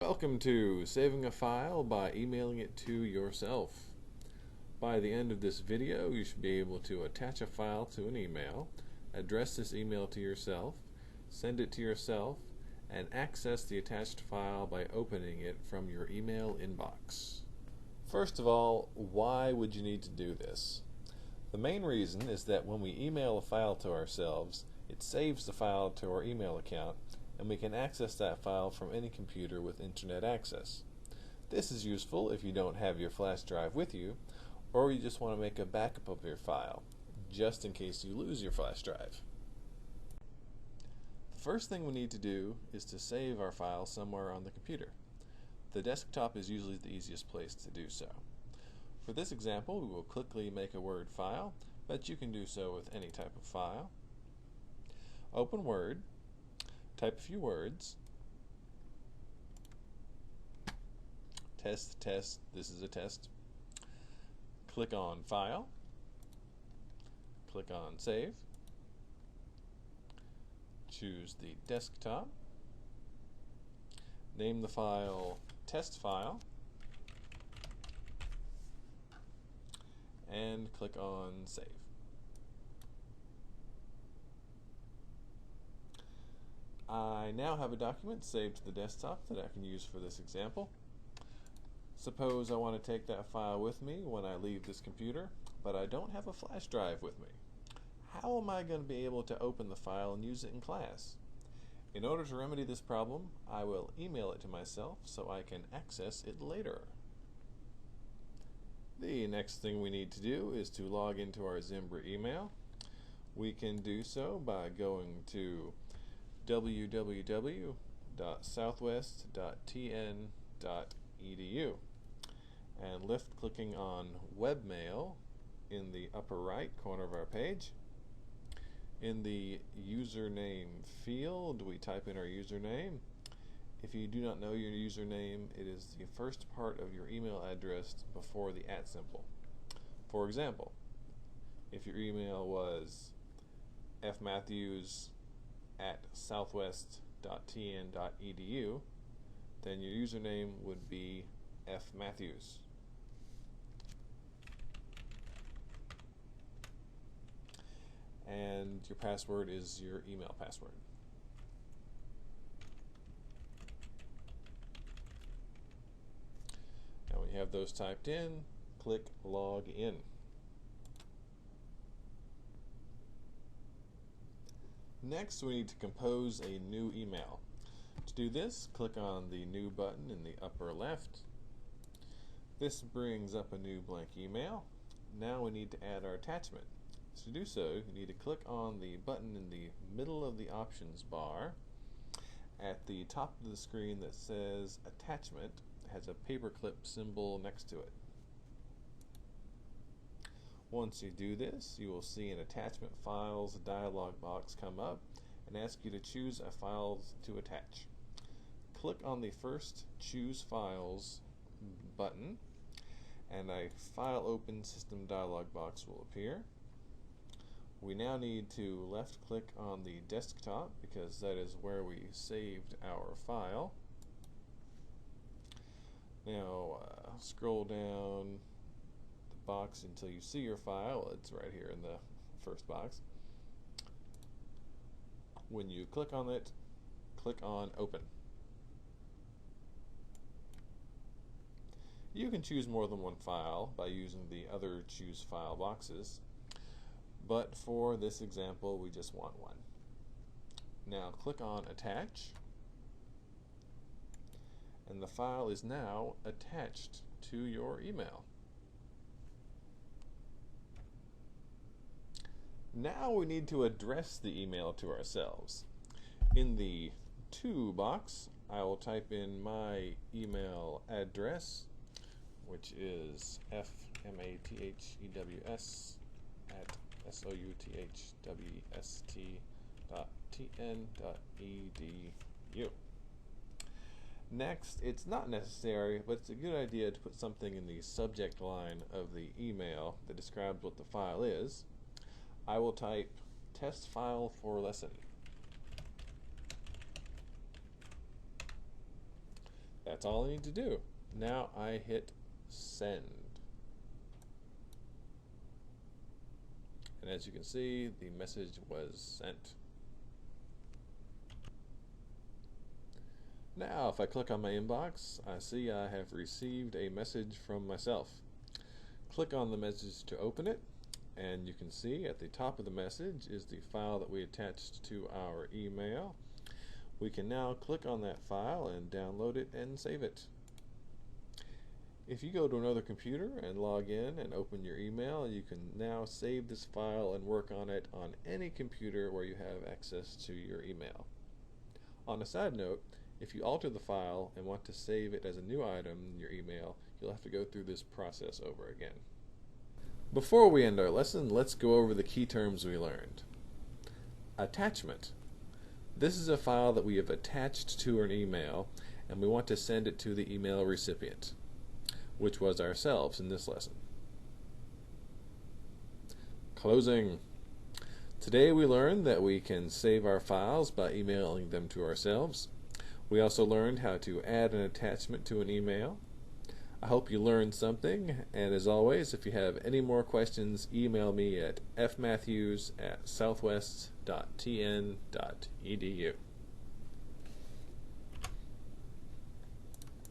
Welcome to saving a file by emailing it to yourself. By the end of this video, you should be able to attach a file to an email, address this email to yourself, send it to yourself, and access the attached file by opening it from your email inbox. First of all, why would you need to do this? The main reason is that when we email a file to ourselves, it saves the file to our email account, and we can access that file from any computer with internet access. This is useful if you don't have your flash drive with you, or you just want to make a backup of your file, just in case you lose your flash drive. The first thing we need to do is to save our file somewhere on the computer. The desktop is usually the easiest place to do so. For this example, we will quickly make a Word file, but you can do so with any type of file. Open Word. Type a few words. Test, test, this is a test. Click on File. Click on Save. Choose the desktop. Name the file Test File. And click on Save. I now have a document saved to the desktop that I can use for this example. Suppose I want to take that file with me when I leave this computer, but I don't have a flash drive with me. How am I going to be able to open the file and use it in class? In order to remedy this problem, I will email it to myself so I can access it later. The next thing we need to do is to log into our Zimbra email. We can do so by going to www.southwest.tn.edu and left-clicking on Webmail in the upper right corner of our page. In the username field, we type in our username. If you do not know your username, it is the first part of your email address before the @ symbol. For example, if your email was fmatthews@southwest.tn.edu, then your username would be fmatthews. And your password is your email password. Now when you have those typed in, click Log In. Next, we need to compose a new email. To do this, click on the New button in the upper left. This brings up a new blank email. Now we need to add our attachment. To do so, you need to click on the button in the middle of the options bar. At the top of the screen that says Attachment, it has a paperclip symbol next to it. Once you do this, you will see an Attachment Files dialog box come up and ask you to choose a file to attach. Click on the first Choose Files button, and a File Open System dialog box will appear. We now need to left-click on the desktop because that is where we saved our file. Now scroll down box until you see your file. It's right here in the first box. When you click on it, click on Open. You can choose more than one file by using the other Choose File boxes, but for this example we just want one. Now click on Attach, and the file is now attached to your email. Now we need to address the email to ourselves. In the To box, I will type in my email address, which is fmathewst.tn.edu. Next, it's not necessary, but it's a good idea to put something in the subject line of the email that describes what the file is. I will type test file for lesson. that's all I need to do. Now I hit send. And as you can see, the message was sent. Now if I click on my inbox, I see I have received a message from myself. Click on the message to open it, and you can see at the top of the message is the file that we attached to our email. We can now click on that file and download it and save it. If you go to another computer and log in and open your email, you can now save this file and work on it on any computer where you have access to your email. On a side note, if you alter the file and want to save it as a new item in your email, you'll have to go through this process over again. Before we end our lesson, let's go over the key terms we learned. Attachment. This is a file that we have attached to an email, and we want to send it to the email recipient, which was ourselves in this lesson. Closing. Today we learned that we can save our files by emailing them to ourselves. We also learned how to add an attachment to an email. I hope you learned something, and as always, if you have any more questions, email me at fmatthews@southwest.tn.edu.